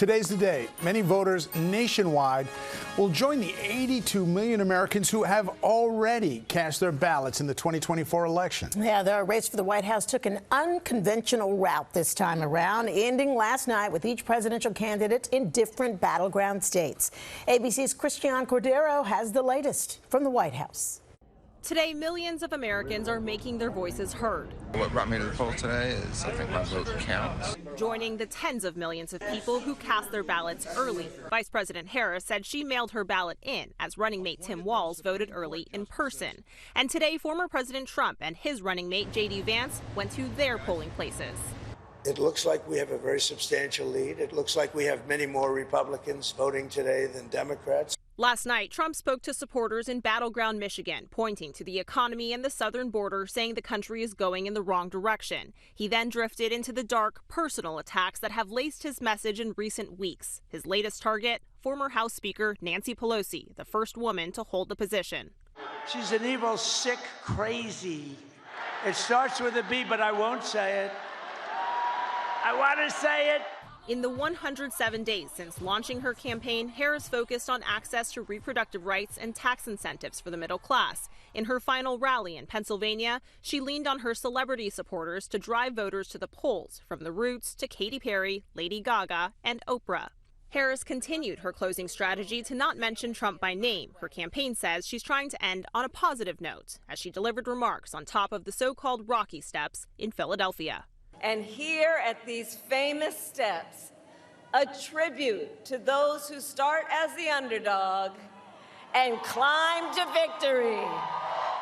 Today's the day. Many voters nationwide will join the 82 million Americans who have already cast their ballots in the 2024 election. Yeah, the race for the White House took an unconventional route this time around, ending last night with each presidential candidate in different battleground states. ABC's Christiane Cordero has the latest from the White House. Today, millions of Americans are making their voices heard. What brought me to the poll today is I think my vote counts. Joining the tens of millions of people who cast their ballots early. Vice President Harris said she mailed her ballot in as running mate Tim Walz voted early in person. And today, former President Trump and his running mate J.D. Vance went to their polling places. It looks like we have a very substantial lead. It looks like we have many more Republicans voting today than Democrats. Last night, Trump spoke to supporters in battleground Michigan, pointing to the economy and the southern border, saying the country is going in the wrong direction. He then drifted into the dark, personal attacks that have laced his message in recent weeks. His latest target, former House Speaker Nancy Pelosi, the first woman to hold the position. She's an evil, sick, crazy. It starts with a B, but I won't say it. I want to say it. In the 107 days since launching her campaign, Harris focused on access to reproductive rights and tax incentives for the middle class. In her final rally in Pennsylvania, she leaned on her celebrity supporters to drive voters to the polls, from the Roots to Katy Perry, Lady Gaga, and Oprah. Harris continued her closing strategy to not mention Trump by name. Her campaign says she's trying to end on a positive note, as she delivered remarks on top of the so-called Rocky Steps in Philadelphia. And here at these famous steps, a tribute to those who start as the underdog and climb to victory.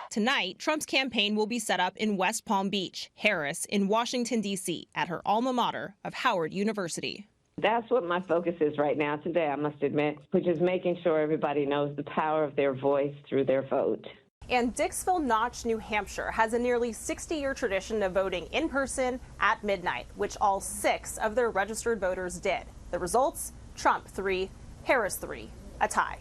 Tonight, Trump's campaign will be set up in West Palm Beach, Harris in Washington, D.C., at her alma mater of Howard University. That's what my focus is right now today, I must admit, which is making sure everybody knows the power of their voice through their vote. And Dixville Notch, New Hampshire has a nearly 60-year tradition of voting in person at midnight, which all 6 of their registered voters did. The results? Trump 3, Harris 3, a tie.